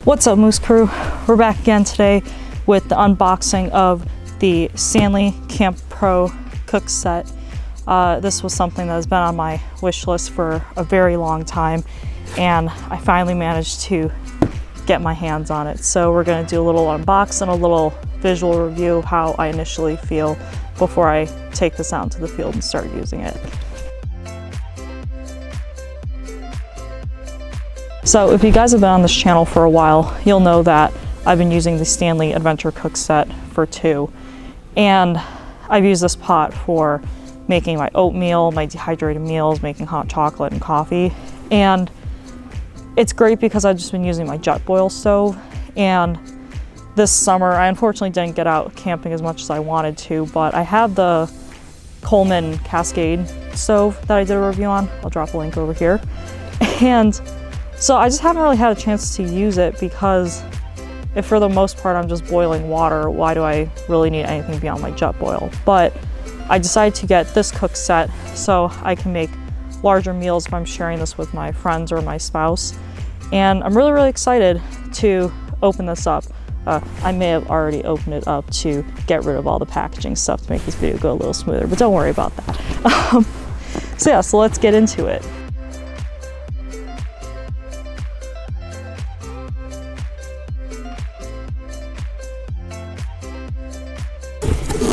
What's up, Moose Crew? We're back again today with the unboxing of the Stanley Camp Pro cook set. This was something that has been on my wish list for a very long time, and I finally managed to get my hands on it. So we're going to do a little unbox and a little visual review of how I initially feel before I take this out into the field and start using it. So if you guys have been on this channel for a while, you'll know that I've been using the Stanley Adventure Cook Set for 2. And I've used this pot for making my oatmeal, my dehydrated meals, making hot chocolate and coffee. And it's great because I've just been using my jet boil stove. And this summer, I unfortunately didn't get out camping as much as I wanted to, but I have the Coleman Cascade stove that I did a review on. I'll drop a link over here. And so I just haven't really had a chance to use it because if for the most part I'm just boiling water, why do I really need anything beyond my jet boil? But I decided to get this cook set so I can make larger meals if I'm sharing this with my friends or my spouse. And I'm really, really excited to open this up. I may have already opened it up to get rid of all the packaging stuff to make this video go a little smoother, but don't worry about that. So let's get into it.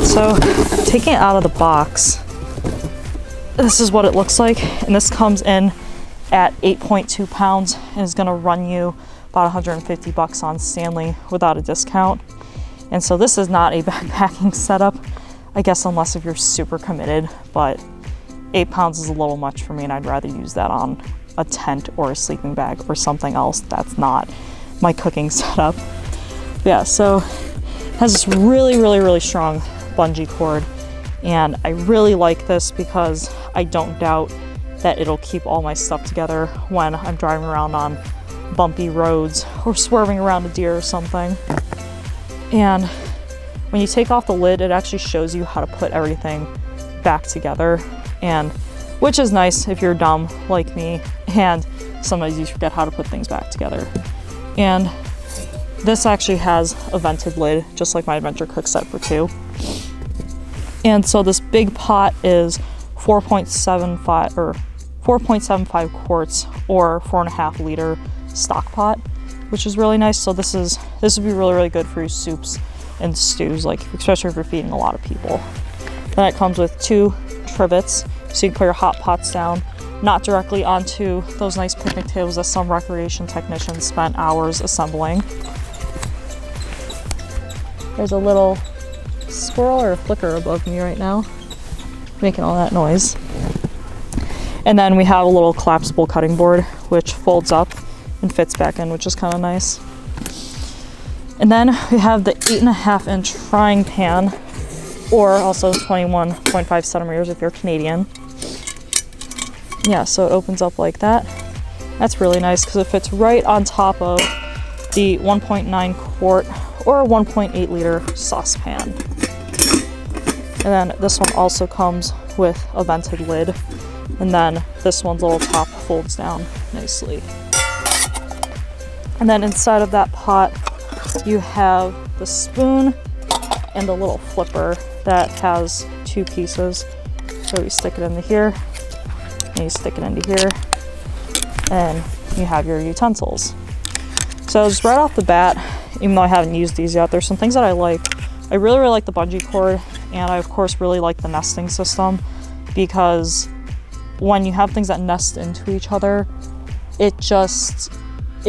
So taking it out of the box, this is what it looks like, and this comes in at 8.2 pounds and is going to run you about 150 bucks on Stanley without a discount. And so this is not a backpacking setup, I guess, unless if you're super committed, but 8 pounds is a little much for me, and I'd rather use that on a tent or a sleeping bag or something else that's not my cooking setup. Yeah, so it has this really, really, really strong bungee cord, and I really like this because I don't doubt that it'll keep all my stuff together when I'm driving around on bumpy roads or swerving around a deer or something. And when you take off the lid, it actually shows you how to put everything back together, and which is nice if you're dumb like me and sometimes you forget how to put things back together. And this actually has a vented lid, just like my Adventure Cook Set for 2. And so this big pot is 4.75 quarts or 4.5 liter stock pot, which is really nice. So this would be really, really good for your soups and stews, like especially if you're feeding a lot of people. Then it comes with 2 trivets, so you can put your hot pots down, not directly onto those nice picnic tables that some recreation technicians spent hours assembling. There's a little squirrel or a flicker above me right now, making all that noise. And then we have a little collapsible cutting board, which folds up and fits back in, which is kind of nice. And then we have the 8.5 inch frying pan, or also 21.5 centimeters if you're Canadian. Yeah, so it opens up like that. That's really nice because it fits right on top of the 1.9 quart or 1.8 liter saucepan. And then this one also comes with a vented lid, and then this one's little top folds down nicely. And then inside of that pot you have the spoon and the little flipper that has 2 pieces. So you stick it into here and you stick it into here, and you have your utensils. So just right off the bat, even though I haven't used these yet, there's some things that I like. I really, really like the bungee cord, and I of course really like the nesting system, because when you have things that nest into each other, it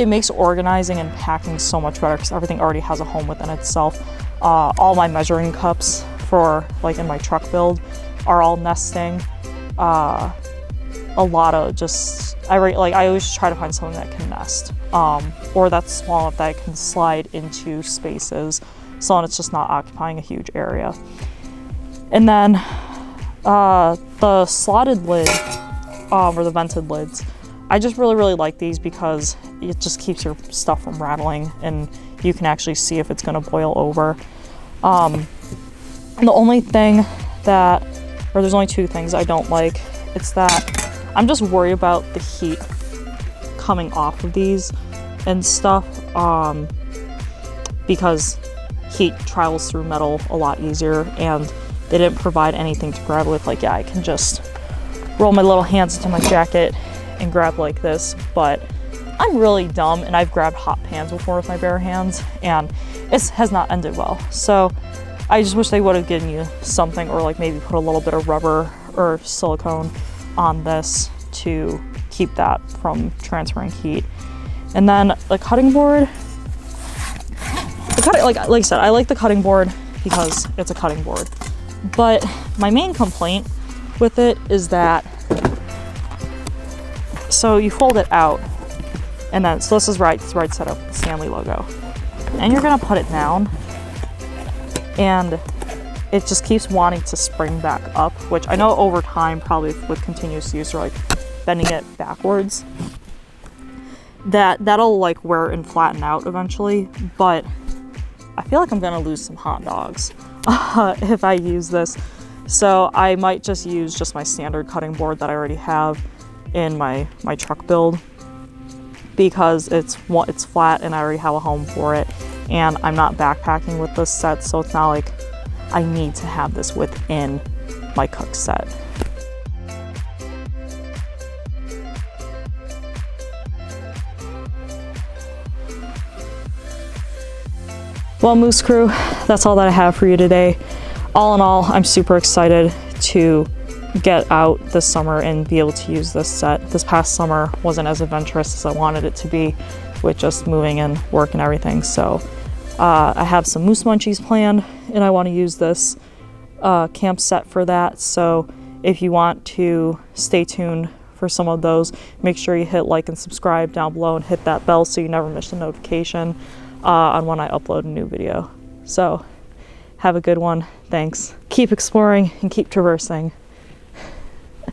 makes organizing and packing so much better because everything already has a home within itself. All my measuring cups for like in my truck build are all nesting. A lot of I always try to find something that can nest, or that's small enough that it can slide into spaces, so it's just not occupying a huge area. And then the slotted lid, or the vented lids, I just really, really like these because it just keeps your stuff from rattling, and you can actually see if it's going to boil over. And the only thing there's only 2 things I don't like. It's that I'm just worried about the heat coming off of these and stuff, because heat travels through metal a lot easier, and they didn't provide anything to grab with. Like, yeah, I can just roll my little hands into my jacket and grab like this, but I'm really dumb, and I've grabbed hot pans before with my bare hands, and it has not ended well. So I just wish they would have given you something, or like maybe put a little bit of rubber or silicone on this to keep that from transferring heat. And then the cutting board, like I said, I like the cutting board because it's a cutting board. But my main complaint with it is that, so you fold it out, and then, so this is right, it's right set up with the Stanley logo. And you're gonna put it down, and it just keeps wanting to spring back up, which I know over time, probably with continuous use or like bending it backwards, that'll like wear and flatten out eventually. But I feel like I'm gonna lose some hot dogs if I use this. So I might just use just my standard cutting board that I already have in my truck build, because it's flat and I already have a home for it, and I'm not backpacking with this set, so it's not like I need to have this within my cook set. Well, Moose Crew, that's all that I have for you today. All in all, I'm super excited to get out this summer and be able to use this set. This past summer wasn't as adventurous as I wanted it to be, with just moving and work and everything. So I have some moose munchies planned, and I want to use this camp set for that. So if you want to stay tuned for some of those, make sure you hit like and subscribe down below, and hit that bell so you never miss a notification on when I upload a new video. So have a good one. Thanks. Keep exploring and keep traversing.